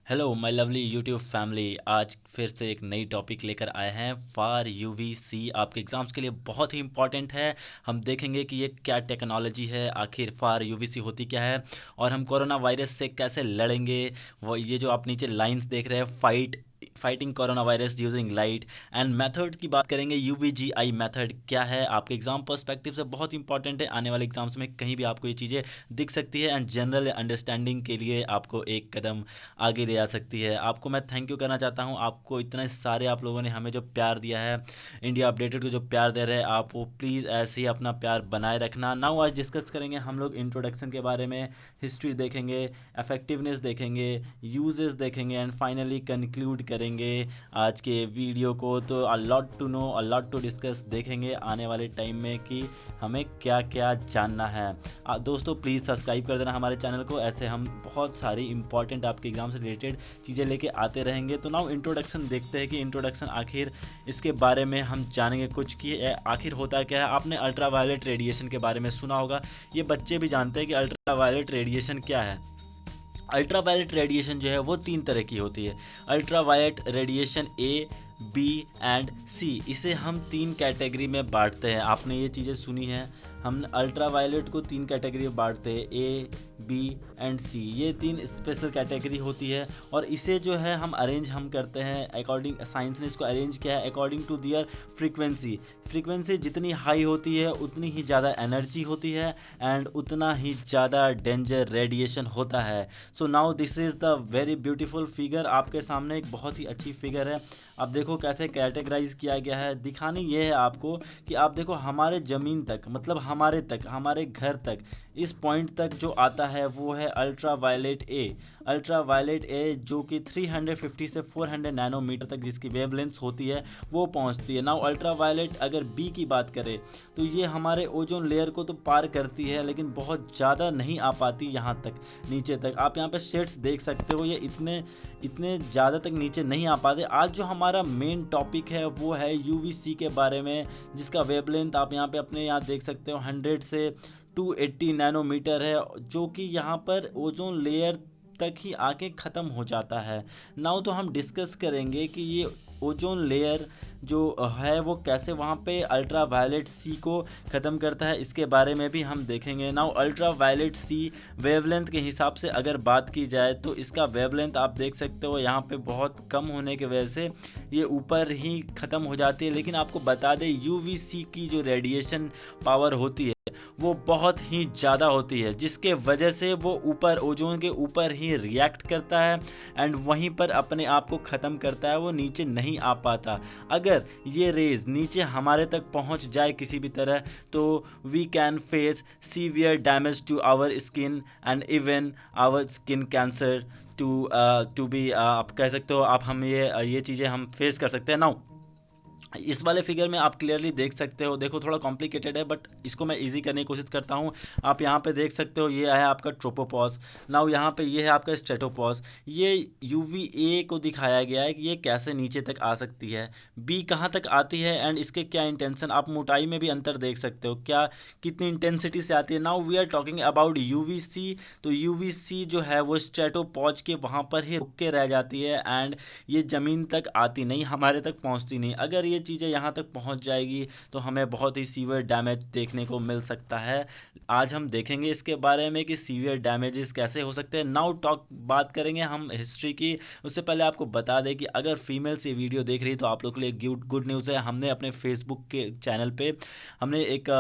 Hello my lovely YouTube family. आज फिर से एक नई टॉपिक लेकर आए हैं। फार यूवीसी आपके एग्जाम्स के लिए बहुत ही इंपॉर्टेंट है। हम देखेंगे कि ये क्या टेक्नोलॉजी है, आखिर फार यूवीसी होती क्या है और हम कोरोना वायरस से कैसे लड़ेंगे। वो ये जो आप नीचे लाइंस देख रहे हैं, fighting corona virus using light and method की बात करेंगे। यूवीजीआई मेथड क्या है, आपके एग्जाम पर्सपेक्टिव से बहुत इंपॉर्टेंट है। आने वाले एग्जाम्स में कहीं भी आपको ये चीज़ें दिख सकती है एंड जनरल अंडरस्टैंडिंग के लिए आपको एक कदम आगे ले जा सकती है। आपको मैं थैंक यू करना चाहता हूँ, आपको इतने सारे आप लोगों ने हमें जो प्यार दिया है, इंडिया अपडेटेड को जो प्यार दे रहे हैं आप, वो प्लीज़ ऐसे ही अपना प्यार बनाए रखना। नाउ आज डिस्कस करेंगे हम लोग इंट्रोडक्शन के बारे में, हिस्ट्री देखेंगे, इफेक्टिवनेस देखेंगे, यूजेस देखेंगे एंड फाइनली कंक्लूड करेंगे आज के वीडियो को। तो a lot to know, a lot to discuss देखेंगे आने वाले टाइम में कि हमें क्या क्या जानना है। दोस्तों प्लीज़ सब्सक्राइब कर देना हमारे चैनल को, ऐसे हम बहुत सारी इंपॉर्टेंट आपके एग्जाम से रिलेटेड चीज़ें लेके आते रहेंगे। तो नाउ इंट्रोडक्शन देखते हैं कि इंट्रोडक्शन आखिर इसके बारे में हम जानेंगे कुछ कि आखिर होता क्या है। आपने अल्ट्रा वायलेट रेडिएशन के बारे में सुना होगा, ये बच्चे भी जानते हैं कि अल्ट्रा वायलेट रेडिएशन क्या है। अल्ट्रा वायलेट रेडिएशन जो है वो तीन तरह की होती है। Ultraviolet radiation A, B and C, इसे हम तीन कैटेगरी में बांटते हैं। आपने ये चीज़ें सुनी हैं, हम अल्ट्रा वायलेट को तीन कैटेगरी में बांटते हैं, ए, बी एंड सी। ये तीन स्पेशल कैटेगरी होती है और इसे जो है हम करते हैं अकॉर्डिंग, साइंस ने इसको अरेंज किया है according to their frequency. Frequency जितनी हाई होती है उतनी ही ज़्यादा एनर्जी होती है एंड उतना ही ज़्यादा डेंजर रेडिएशन होता है। So now this is the very beautiful figure. आपके सामने एक बहुत ही अच्छी फिगर है, आप देखो कैसे कैटेगराइज किया गया है। दिखानी ये है आपको कि आप देखो हमारे ज़मीन तक, मतलब हमारे घर तक, इस पॉइंट तक जो आता है वो है अल्ट्रा वायलेट ए। अल्ट्रा वायलेट ए जो कि 350 से 400 नैनोमीटर तक जिसकी वेवलेंथ होती है वो पहुंचती है। नाउ अल्ट्रा वायलेट अगर बी की बात करें तो ये हमारे ओजोन लेयर को तो पार करती है लेकिन बहुत ज़्यादा नहीं आ पाती यहाँ तक, नीचे तक। आप यहाँ पे शेड्स देख सकते हो, ये इतने इतने ज़्यादा तक नीचे नहीं आ पाते। आज जो हमारा मेन टॉपिक है वो है यूवीसी के बारे में, जिसका वेवलेंथ आप यहाँ पे अपने यहाँ देख सकते हो 100 से 280 नैनोमीटर है, जो कि यहाँ पर ओजोन लेयर तक ही आके ख़त्म हो जाता है। नाउ तो हम डिस्कस करेंगे कि ये ओजोन लेयर जो है वो कैसे वहाँ पे अल्ट्रा वायलेट सी को ख़त्म करता है, इसके बारे में भी हम देखेंगे। नाउ अल्ट्रा वायलेट सी वेवलेंथ के हिसाब से अगर बात की जाए तो इसका वेवलेंथ आप देख सकते हो यहाँ पे बहुत कम होने की वजह से ये ऊपर ही ख़त्म हो जाती है। लेकिन आपको बता दें यूवीसी की जो रेडिएशन पावर होती है वो बहुत ही ज़्यादा होती है, जिसके वजह से वो ऊपर ओजोन के ऊपर ही रिएक्ट करता है एंड वहीं पर अपने आप को ख़त्म करता है, वो नीचे नहीं आ पाता। अगर ये रेज नीचे हमारे तक पहुंच जाए किसी भी तरह तो we can face severe damage to our skin and even our skin cancer to be, आप कह सकते हो, आप हम ये चीज़ें हम फेस कर सकते हैं। नाउ इस वाले फिगर में आप क्लियरली देख सकते हो, देखो थोड़ा कॉम्प्लिकेटेड है बट इसको मैं इजी करने की कोशिश करता हूँ। आप यहाँ पे देख सकते हो, ये है आपका ट्रोपोपॉज। नाउ यहाँ पे ये है आपका स्ट्रेटोपॉज। ये यूवीए को दिखाया गया है कि ये कैसे नीचे तक आ सकती है, बी कहाँ तक आती है एंड इसके क्या इंटेंशन। आप मोटाई में भी अंतर देख सकते हो, क्या कितनी इंटेंसिटी से आती है। Now we are talking about UVC. तो यूवीसी जो है वो स्ट्रेटोपॉज के वहाँ पर ही रुक के रह जाती है एंड ये ज़मीन तक आती नहीं, हमारे तक पहुँचती नहीं। अगर ये चीज़ें यहाँ तक पहुँच जाएगी तो हमें बहुत ही सीवियर डैमेज देखने को मिल सकता है। आज हम देखेंगे इसके बारे में कि सीवियर डैमेजेस कैसे हो सकते हैं। नाउ बात करेंगे हम हिस्ट्री की। उससे पहले आपको बता दें कि अगर फीमेल्स ये वीडियो देख रही है तो आप लोग के लिए गुड न्यूज़ है। हमने अपने फेसबुक के चैनल पे हमने एक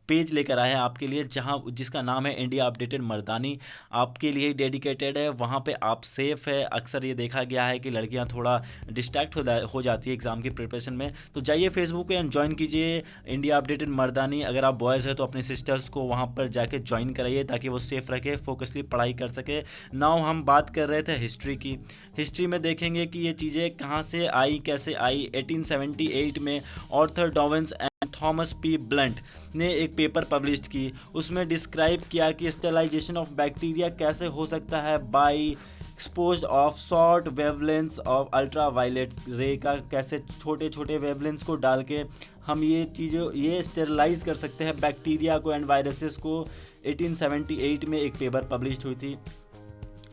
पेज लेकर आए हैं आपके लिए, जिसका नाम है इंडिया अपडेटेड मर्दानी। आपके लिए डेडिकेटेड है, वहाँ पे आप सेफ है। अक्सर ये देखा गया है कि लड़कियाँ थोड़ा डिस्ट्रैक्ट हो जाती है एग्ज़ाम की प्रिपरेशन में, तो जाइए फेसबुक पे ज्वाइन कीजिए इंडिया अपडेटेड मर्दानी। अगर आप बॉयज़ हैं तो अपने सिस्टर्स को वहाँ पर जाके ज्वाइन कराइए ताकि वो सेफ रखे, फोकसली पढ़ाई कर सके। नाउ हम बात कर रहे थे हिस्ट्री की। हिस्ट्री में देखेंगे कि ये चीज़ें कहाँ से आई, कैसे आई। 1878 में Arthur Downes and Thomas P Blunt ने एक पेपर पब्लिश की, उसमें डिस्क्राइब किया कि स्टेलाइजेशन ऑफ बैक्टीरिया कैसे हो सकता है by exposed of short wavelengths of ultraviolet ray का, कैसे छोटे छोटे वेवलेंस को डाल के हम ये चीज़ें ये स्टेरलाइज कर सकते हैं बैक्टीरिया को एंड वायरसेस को। 1878 में एक पेपर पब्लिश हुई थी।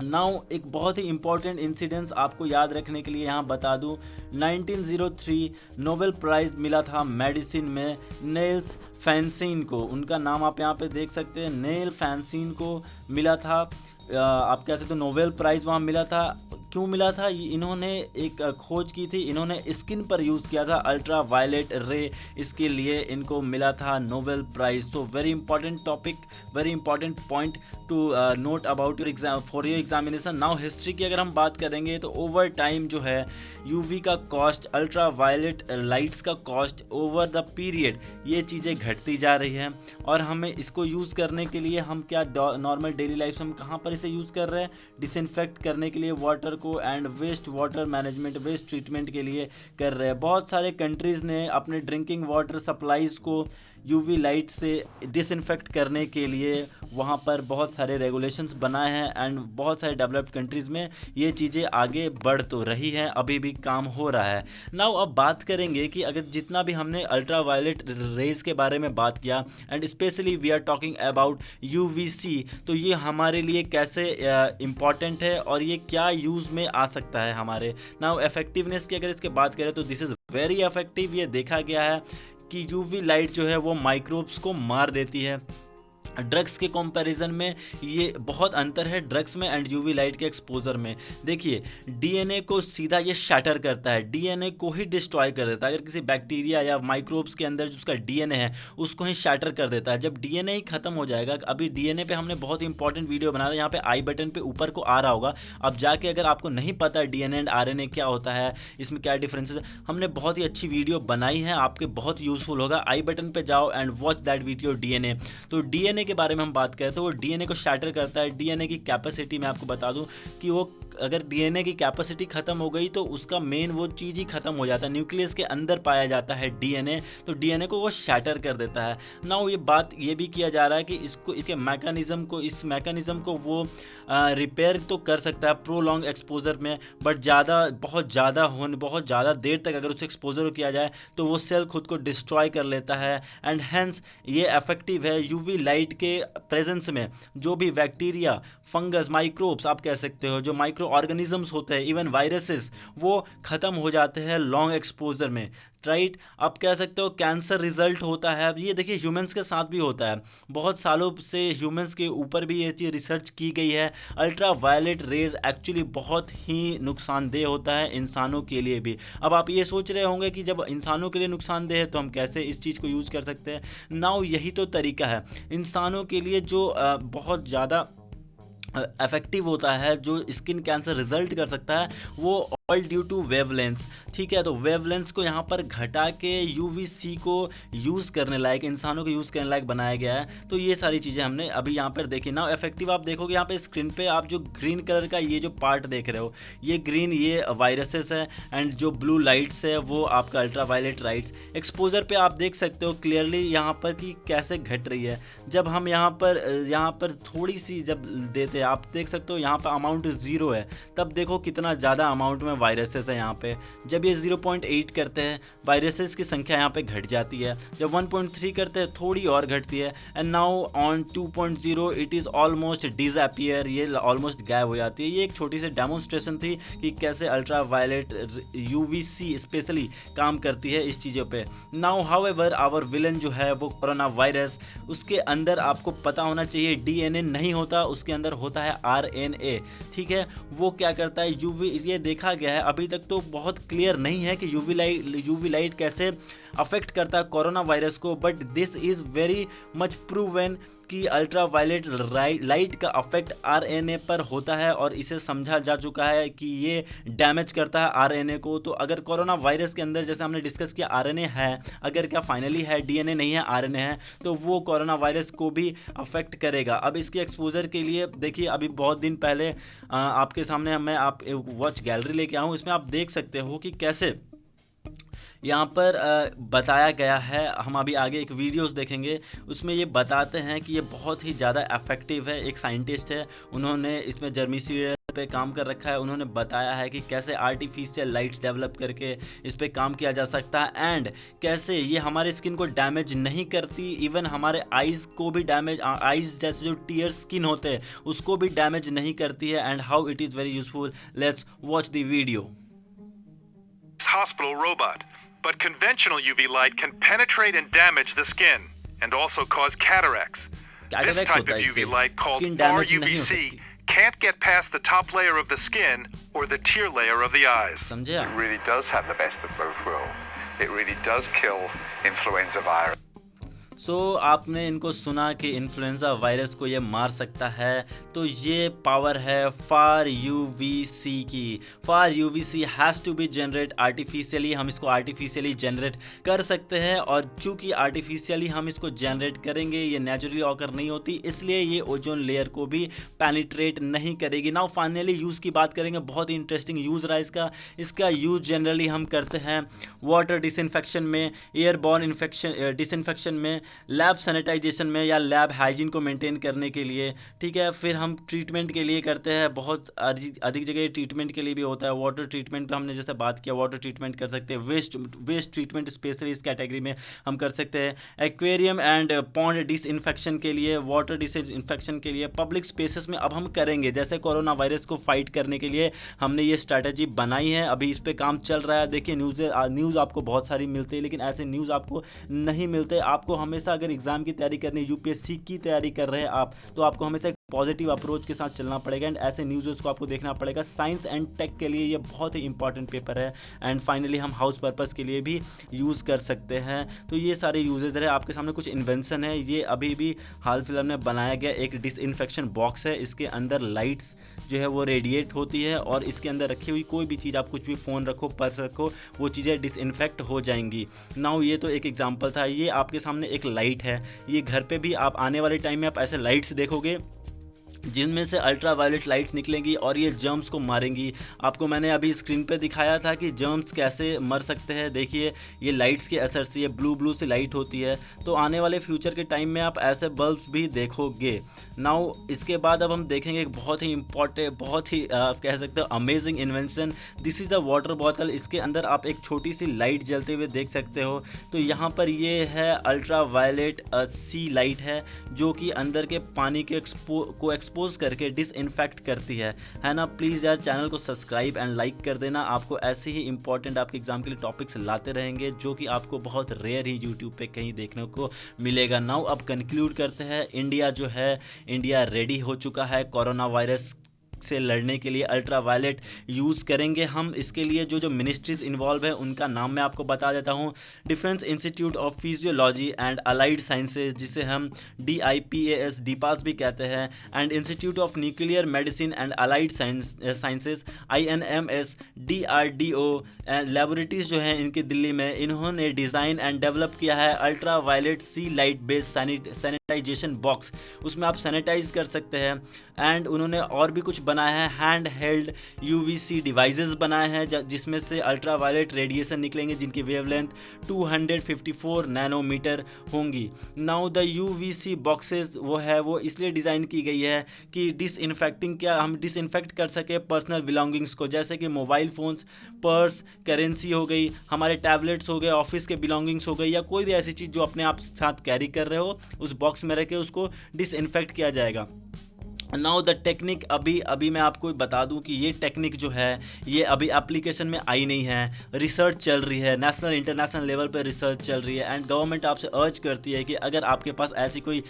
नाउ एक बहुत ही इंपॉर्टेंट इंसिडेंस आपको याद रखने के लिए यहाँ बता दूँ, 1903 नोबेल प्राइज मिला था मेडिसिन में नेल्स फैंसीन को। उनका नाम आप यहाँ पे देख सकते हैं, नेल फैंसीन को मिला था। आप कह सकते हो नोबेल प्राइज वहाँ मिला था। क्यों मिला था? इन्होंने एक खोज की थी, इन्होंने स्किन पर यूज़ किया था अल्ट्रा वायलेट रे, इसके लिए इनको मिला था नोबेल प्राइज। तो very important topic, very important point two note about your exam for your examination. Now history की अगर हम बात करेंगे तो ओवर टाइम जो है यूवी का कॉस्ट, अल्ट्रा वायलेट लाइट्स का कॉस्ट ओवर द पीरियड, ये चीज़ें घटती जा रही हैं। और हमें इसको यूज़ करने के लिए हम क्या नॉर्मल डेली लाइफ में हम कहाँ पर इसे यूज़ कर रहे हैं? डिसइंफेक्ट करने के लिए वाटर को and waste water management, waste treatment के लिए कर रहे हैं। बहुत सारे कंट्रीज़ ने अपने ड्रिंकिंग वाटर सप्लाईज को यूवी लाइट से डिसइंफेक्ट करने के लिए वहाँ पर बहुत सारे रेगुलेशंस बनाए हैं एंड बहुत सारे डेवलप्ड कंट्रीज़ में ये चीज़ें आगे बढ़ तो रही हैं, अभी भी काम हो रहा है। नाउ अब बात करेंगे कि अगर जितना भी हमने अल्ट्रा वायलेट रेज के बारे में बात किया and specially we are talking about UVC, तो ये हमारे लिए कैसे इम्पॉर्टेंट है और ये क्या यूज़ में आ सकता है हमारे। नाउ इफेक्टिवनेस की अगर इसके बात करें तो दिस इज़ वेरी इफेक्टिव। ये देखा गया है कि यूवी लाइट जो है वो माइक्रोब्स को मार देती है। ड्रग्स के कंपैरिजन में ये बहुत अंतर है ड्रग्स में एंड यूवी लाइट के एक्सपोजर में। देखिए डीएनए को सीधा ये शैटर करता है, डीएनए को ही डिस्ट्रॉय कर देता है। अगर किसी बैक्टीरिया या माइक्रोब्स के अंदर जो उसका डीएनए है उसको ही शैटर कर देता है। जब डीएनए ही खत्म हो जाएगा, अभी डीएनए पे हमने बहुत इंपॉर्टेंट वीडियो बनाया, यहाँ पे आई बटन पे ऊपर को आ रहा होगा, अब जाके अगर आपको नहीं पता डीएनए एंड आरएनए क्या होता है, इसमें क्या डिफरेंसेस है, हमने बहुत ही अच्छी वीडियो बनाई है, आपके बहुत यूजफुल होगा। आई बटन पे जाओ and watch that video DNA. तो डीएनए के बारे में हम बात करें तो वो डीएनए को शैटर करता है। डीएनए की कैपेसिटी मैं आपको बता दूं कि वो अगर डीएनए की कैपेसिटी खत्म हो गई तो उसका मेन वो चीज़ ही खत्म हो जाता है। न्यूक्लियस के अंदर पाया जाता है डीएनए, तो डीएनए को वो शैटर कर देता है। नाउ ये बात ये भी किया जा रहा है कि इसको, इसके मैकेनिज्म को, इस मैकेनिज्म को वो रिपेयर तो कर सकता है प्रोलॉन्ग एक्सपोजर में, बट बहुत ज़्यादा देर तक अगर उसे एक्सपोजर किया जाए तो वो सेल खुद को डिस्ट्रॉय कर लेता है एंड हेंस ये इफेक्टिव है। यूवी लाइट के प्रेजेंस में जो भी बैक्टीरिया, फंगस, माइक्रोब्स आप कह सकते हो, जो माइक्रो ऑर्गेनिजम्स होते हैं, इवन वायरसेस, वो खत्म हो जाते हैं लॉन्ग एक्सपोजर में, राइट। आप कह सकते हो कैंसर रिजल्ट होता है। ये देखिए ह्यूमंस के साथ भी होता है, बहुत सालों से ह्यूमंस के ऊपर भी ये चीज़ रिसर्च की गई है। अल्ट्रा वायलेट रेज एक्चुअली बहुत ही नुकसानदेह होता है इंसानों के लिए भी। अब आप ये सोच रहे होंगे कि जब इंसानों के लिए नुकसानदेह है तो हम कैसे इस चीज़ को यूज़ कर सकते हैं। नाउ यही तो तरीका है इंसानों के लिए जो बहुत ज़्यादा इफेक्टिव होता है, जो स्किन कैंसर रिजल्ट कर सकता है, वो ऑल ड्यू टू वेवलेंस। ठीक है, तो वेवलेंस को यहाँ पर घटा के यूवीसी को यूज़ करने लायक, इंसानों को यूज़ करने लायक बनाया गया है। तो ये सारी चीज़ें हमने अभी यहाँ पर देखी ना। इफेक्टिव आप देखोगे यहाँ पे स्क्रीन पे, आप जो ग्रीन कलर का ये जो पार्ट देख रहे हो, ये ग्रीन, ये वायरसेस है एंड जो ब्लू लाइट्स है वो आपका अल्ट्रा वायलेट लाइट्स। एक्सपोजर पे आप देख सकते हो क्लियरली यहाँ पर कि कैसे घट रही है। जब हम यहाँ पर थोड़ी सी जब देते हैं, आप देख सकते हो यहाँ पर अमाउंट 0 है, तब देखो कितना ज़्यादा अमाउंट में वायरसेस है यहाँ पे। जब ये 0.8 करते हैं, वायरसेस की संख्या यहाँ पे घट जाती है। जब 1.3 करते हैं, थोड़ी और घटती है and now on 2.0 it is almost disappear, ये ऑलमोस्ट गायब हो जाती है। ये एक छोटी सी डेमोन्स्ट्रेशन थी कि कैसे अल्ट्रा वायलेट यूवीसी स्पेशली काम करती है इस चीज़ों पे। नाउ हाउएवर आवर विलन जो है वो कोरोना वायरस, उसके अंदर आपको पता होना चाहिए डीएनए नहीं होता, उसके अंदर होता है आरएनए। ठीक है, वो क्या करता है, यूवी, ये देखा गया है, अभी तक तो बहुत क्लियर नहीं है कि यूवी लाइट कैसे अफेक्ट करता है कोरोना वायरस को, but this is very much proven कि अल्ट्रा वायलेट लाइट का अफेक्ट आरएनए पर होता है और इसे समझा जा चुका है कि ये डैमेज करता है आरएनए को। तो अगर कोरोना वायरस के अंदर, जैसे हमने डिस्कस किया, आरएनए है, अगर क्या फाइनली है, डीएनए नहीं है, आरएनए है, तो वो कोरोना वायरस को भी अफेक्ट करेगा। अब इसके एक्सपोजर के लिए देखिए, अभी बहुत दिन पहले आपके सामने मैं आप वॉच गैलरी लेके आऊँ, इसमें आप देख सकते हो कि कैसे यहाँ पर बताया गया है। हम अभी आगे एक वीडियोस देखेंगे, उसमें ये बताते हैं कि ये बहुत ही ज़्यादा इफेक्टिव है। एक साइंटिस्ट है, उन्होंने इसमें जर्मीसीरियल पे काम कर रखा है, उन्होंने बताया है कि कैसे आर्टिफिशियल लाइट डेवलप करके इस पे काम किया जा सकता है एंड कैसे ये हमारे स्किन को डैमेज नहीं करती, इवन हमारे आईज को भी डैमेज, आईज जैसे जो टीयर स्किन होते हैं उसको भी डैमेज नहीं करती है and how it is very useful. Let's watch the video. Hospital robot, but conventional UV light can penetrate and damage the skin and also cause cataracts. This type of UV light, called far UVC, can't get past the top layer of the skin or the tear layer of the eyes. समझे आप? It really does have the best of both worlds. It really does kill influenza virus. सो आपने इनको सुना कि influenza virus को ये मार सकता है, तो ये पावर है फार यूवीसी की। Far UVC has to be generate artificially, हम इसको आर्टिफिशियली जनरेट कर सकते हैं और चूंकि आर्टिफिशियली हम इसको जनरेट करेंगे, ये नेचुरली ऑकर नहीं होती, इसलिए ये ओजोन लेयर को भी पेनिट्रेट नहीं करेगी। नाउ फाइनली यूज़ की बात करेंगे, बहुत ही इंटरेस्टिंग यूज़ रहा इसका यूज़ जनरली हम करते हैं वाटर डिसइंफेक्शन में, एयरबॉर्न इन्फेक्शन डिसइंफेक्शन में, लैब सैनिटाइजेशन में या लैब हाइजीन को मेंटेन करने के लिए, ठीक है। फिर हम ट्रीटमेंट के लिए करते हैं, बहुत अधिक जगह ट्रीटमेंट के लिए भी होता है। वाटर ट्रीटमेंट पे हमने जैसे बात किया, वाटर ट्रीटमेंट कर सकते हैं। वेस्ट ट्रीटमेंट स्पेशली इस कैटेगरी में हम कर सकते हैं। एक्वेरियम एंड पॉन्ड डिसइंफेक्शन के लिए, वाटर डिसइंफेक्शन के लिए, पब्लिक स्पेसेस में अब हम करेंगे। जैसे कोरोना वायरस को फाइट करने के लिए हमने ये स्ट्रैटेजी बनाई है, अभी इस पर काम चल रहा है। देखिए न्यूज़ आपको बहुत सारी मिलती है, लेकिन ऐसे न्यूज़ आपको नहीं मिलते। आपको हमेशा अगर एग्जाम की तैयारी करनी है, यूपीएससी की तैयारी कर रहे हैं आप, तो आपको हमेशा एक पॉजिटिव अप्रोच के साथ चलना पड़ेगा एंड ऐसे न्यूज़ को आपको देखना पड़ेगा। साइंस एंड टेक के लिए ये बहुत ही इंपॉर्टेंट पेपर है एंड फाइनली हम हाउस पर्पस के लिए भी यूज़ कर सकते हैं। तो ये सारे यूजेज है। आपके सामने कुछ इन्वेंशन है, ये अभी भी हाल फिलहाल में बनाया गया एक डिसइंफेक्शन बॉक्स है। इसके अंदर लाइट्स जो है वो रेडिएट होती है और इसके अंदर रखी हुई कोई भी चीज़, आप कुछ भी फ़ोन रखो, पर्स रखो, वो चीज़ें डिसइंफेक्ट हो जाएंगी। नाउ ये तो एक एग्जांपल था। ये आपके सामने एक लाइट है, ये घर पे भी आप आने वाले टाइम में आप ऐसे लाइट्स देखोगे जिनमें से अल्ट्रा वायलेट लाइट्स निकलेंगी और ये जर्म्स को मारेंगी। आपको मैंने अभी स्क्रीन पे दिखाया था कि जर्म्स कैसे मर सकते हैं। देखिए ये लाइट्स के असर से, ये ब्लू सी लाइट होती है। तो आने वाले फ्यूचर के टाइम में आप ऐसे बल्ब्स भी देखोगे। नाउ इसके बाद अब हम देखेंगे एक बहुत ही इंपॉर्टेंट, बहुत ही आप कह सकते हो amazing invention. This is a water bottle. इसके अंदर आप एक छोटी सी लाइट जलते हुए देख सकते हो। तो यहाँ पर ये है अल्ट्रा वायलेट सी लाइट है, जो कि अंदर के पानी के को एक्सपोज करके डिसइंफेक्ट करती है ना। प्लीज़ यार चैनल को सब्सक्राइब एंड लाइक कर देना। आपको ऐसे ही इंपॉर्टेंट आपके एग्जाम के लिए टॉपिक्स लाते रहेंगे, जो कि आपको बहुत रेयर ही यूट्यूब पे कहीं देखने को मिलेगा। नाउ अब कंक्लूड करते हैं। इंडिया जो है, इंडिया रेडी हो चुका है कोरोना वायरस से लड़ने के लिए। अल्ट्रा वायलेट यूज़ करेंगे हम। इसके लिए जो मिनिस्ट्रीज इन्वॉल्व है उनका नाम मैं आपको बता देता हूँ। Defence institute of physiology and allied sciences, जिसे हम DIPAS डीपास भी कहते हैं, and institute of nuclear medicine and allied sciences INMS, DRDO laboratories जो हैं इनके दिल्ली में, इन्होंने डिज़ाइन एंड डेवलप किया है अल्ट्रा वायलेट सी लाइट बेस्ड सैनिटाइजेशन बॉक्स। उसमें आप सैनिटाइज कर सकते हैं। एंड उन्होंने और भी कुछ बनाया है, हैंड हेल्ड UVC डिवाइसेस बनाए हैं जिसमें से अल्ट्रा वायलेट रेडिएशन निकलेंगे, जिनकी वेवलेंथ 254 नैनोमीटर होंगी। नाउ द UVC बॉक्सेस वो इसलिए डिज़ाइन की गई है कि हम डिसइंफेक्ट कर सके पर्सनल बिलोंगिंग्स को, जैसे कि मोबाइल फ़ोन्स, पर्स, करेंसी हो गई, हमारे टैबलेट्स हो गए, ऑफिस के बिलोंगिंग्स हो गई, या कोई भी ऐसी चीज़ जो अपने आप साथ कैरी कर रहे हो, उस बॉक्स में रख के उसको डिसइंफेक्ट किया जाएगा। नाउ द टेक्निक, अभी मैं आपको बता दूं कि ये टेक्निक जो है ये अभी एप्लीकेशन में आई नहीं है, रिसर्च चल रही है, नेशनल इंटरनेशनल लेवल पे रिसर्च चल रही है एंड गवर्नमेंट आपसे अर्ज करती है कि अगर आपके पास ऐसी कोई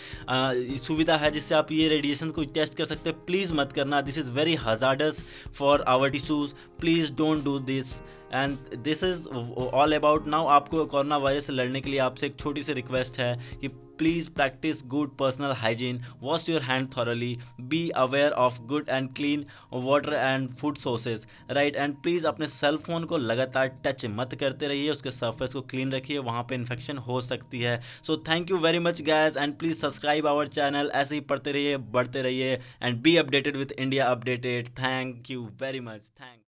सुविधा है जिससे आप ये रेडिएशन को टेस्ट कर सकते हैं, प्लीज़ मत करना। This is very hazardous for our tissues, please don't do this and this is all about. Now आपको कोरोना वायरस से लड़ने के लिए आपसे एक छोटी सी रिक्वेस्ट है कि please practice good personal hygiene, wash your hand thoroughly, be aware of good and clean water and food sources, right. And please अपने सेल फोन को लगातार टच मत करते रहिए, उसके सरफेस को क्लीन रखिए, वहाँ पे इन्फेक्शन हो सकती है। So thank you very much guys and please subscribe our channel. ऐसे ही पढ़ते रहिए, बढ़ते रहिए and be updated with India updated. Thank you very much. Thank